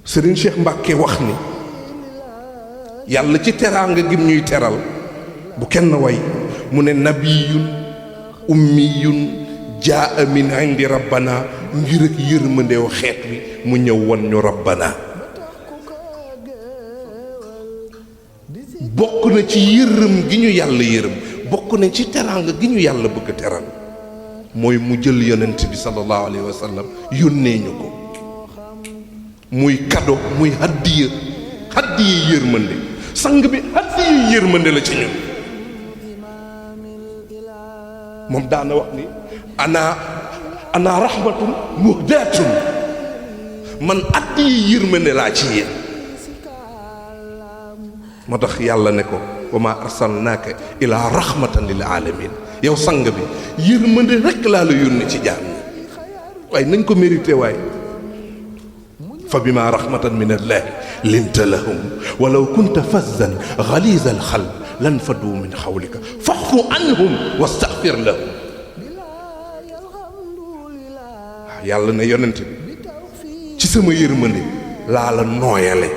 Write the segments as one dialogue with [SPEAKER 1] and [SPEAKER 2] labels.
[SPEAKER 1] Serigne Cheikh Mbacke wax ni yàlla ci teraanga gim ñuy teral bu kenn way mu ne nabiyun ummiyun jaa min indi rabbana ngir ak yërmandeew xeet wi mu ñëw won ñu rabbana bokk na ci yërëm gi ñu yàlla yërëm bokk na ci teraanga gi ñu yàlla bëgg teral mooy mu jël yonent bi sallallahu alayhi wa sallam yónnee ñu ko muy kado muy haddiya yërmande sang bi haddiya yërmande la ci ñun moom daana wax ni ana rahmatun muhdatun man haddiya yërmande laa ci yéen moo tax yàlla ne ko wa ma arsalnaaka ila rahmatan lil alamin yow sang bi yërmande rekk laa la yónni ci jaam ñi waaye nañ ko mérité waaye fa bima rahmatan min allahi linta lahum walaw kunta fazzan ghaliza alxalb lan faddu min xawlika fa'fu anhum wastaghfir lahum waaw yàlla ne yonent bi ci sama yërmande laa la nooyale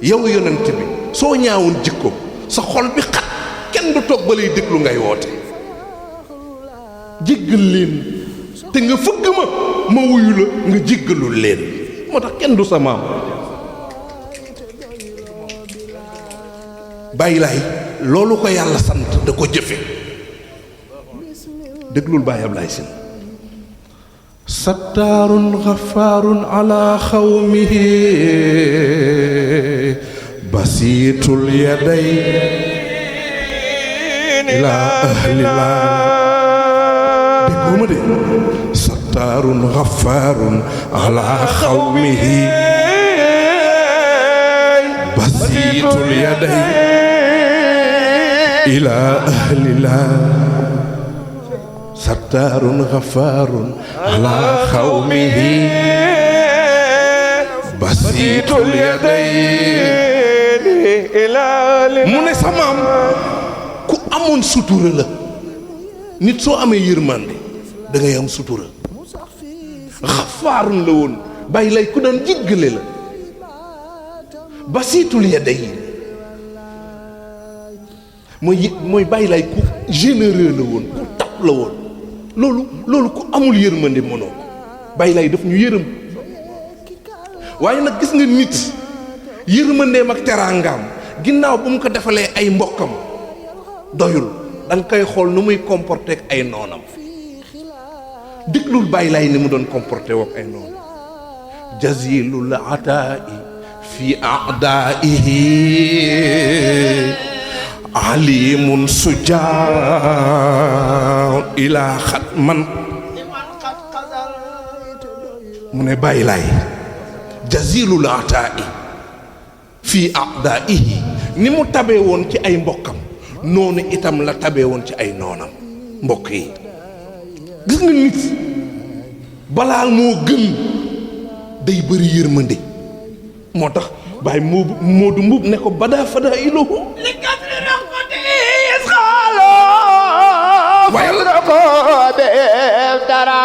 [SPEAKER 1] yow yonent bi soo ñaawoon jikko sa xol bi xat kenn du toog ba lay déglu ngay woote jéggal leen te nga fëgg ma wuyu la nga jéggalul leen moo tax kenn du sa maam bàyyi laay loolu ko yàlla sant da ko jëfe déglul bàyyi Ablaay Sin sattaarun xafaarun ala xawmihi basiitul yaday ila ahlillah déggoo ma de sattaarun xafaarun ala xawmihi basiitul yaday ila ahlillah sattaarun xafaarun ala xawmihi basiitul yaday mu ne sa maam ku amoon sutura la nit soo amee yërmande da ngay am sutura xafaarun la woon bàyyi lay ku daan jéggale la basiitul yaday mooy bàyyi lay ku généreux la woon ku tab la woon loolu ku amul yërmande mënoo ko bàyyi lay daf ñu yërëm waaye nag gis nga nit yërmandeem ak teraangaam ginnaaw bu mu ko defalee ay mbokkam doyul da nga koy xool nu muy comporté ak ay noonam déglul bàyyi lay ni mu doon comporté wook ay noonam jazilul ataa'i fi a'daa'ihi alimun sujaa ila xatman mu ne bàyyi lay jazilul ataa'i fi a'daa'ihi ni mu tabee woon ci ay mbokkam noonu itam la tabee woon ci ay noonam mbokk yi gis nga nit balaa moo gën day bëri yërmande moo tax Baay Moodu Mbuub ne ko badaa fadaa iluhu li kasri raxmati isxaalo waaye la ko def dara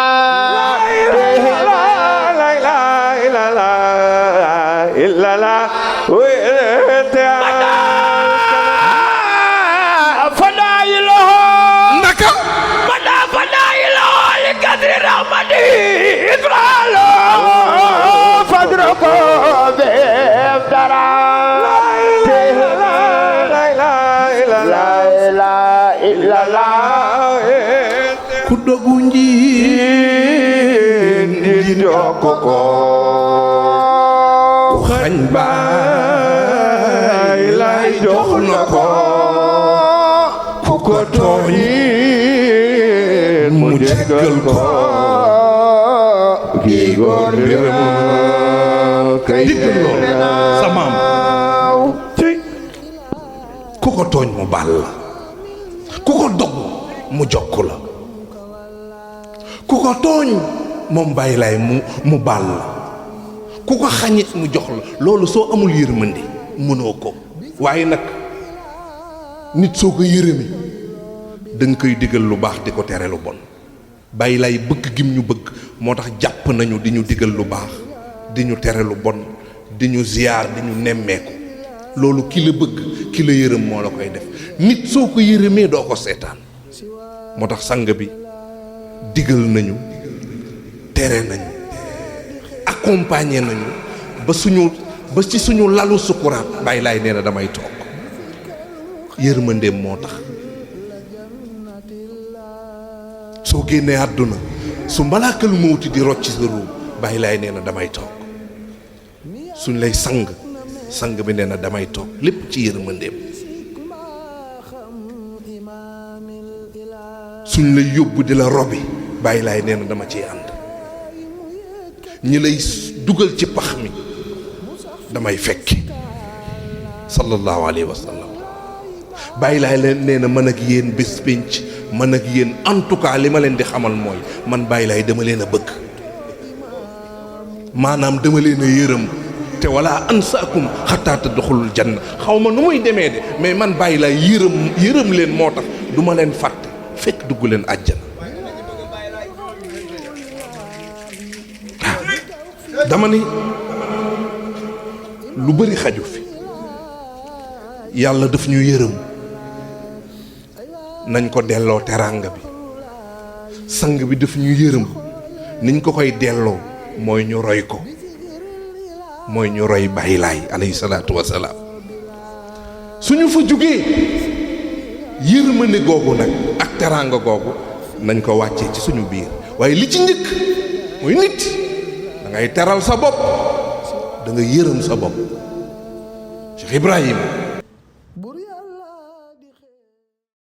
[SPEAKER 1] la ku dogu njiin di jokko ko ku xañ baay lay jox na ko ku ko tooñ mu jéggal ko kii góor mbiram kay sa maam ku ko tooñ mu baal la ku ko dog mu jokk la ku ko tooñ moom bàyyi lay mu baal la ku ko xañit mu jox la loolu soo amul yërmande mënoo ko waaye nag nit soo ko yërëmi da nga koy digal lu baax di ko tere lu bon bàyyi lay bëgg gim ñu bëgg moo tax jàpp nañu di ñu digal lu baax di ñu tere lu bon di ñu ziyaar di ñu nemmeeku loolu ki la bëgg ki la yërëm moo la koy def nit soo ko yërëmee doo ko seetaan moo tax sang bi digal nañu tere nañu accompagner nañu ba ci suñu lalu sukuraat bàyyi laay nee na damay toog yërmandeem moo tax soo génnee àdduna su malaakal mawti di rocc sa ruu bàyyi laay nee na damay toog suñ lay sang bi nee na damay toog lépp ci yërmandeem suñ lay yóbbu di la robi bàyyi laay nee na dama ciy ànd ñi lay dugal ci pax mi damay fekki sallallahu alayhi wa sallam bàyyi laay leen nee na man ak yéen bés pénc man ak yéen en tout cas li ma leen di xamal mooy man bàyyi laay dama leen a bëgg maanaam dama leen a yërëm te wala ansaakum xataa tadxulul janna xaw ma nu muy demee de mais man bàyyi laay yërëm leen moo tax du ma leen fàtte fekk dugg leen àjjana dama ni lu bari xaju fi yàlla daf ñu yërëm nañ ko delloo teraanga bi sang bi daf ñu yërëm niñ ko koy delloo mooy ñu roy ko mooy ñu roy Baay Laay alayhi salaatu wasalaam suñu fa jógee yërmande googu nag ak teraanga googu nañ ko wàccee ci suñu biir waaye li ci njëkk mooy nit da ngay teral sa bopp da nga yërëm sa bopp Cheikh Ibrahima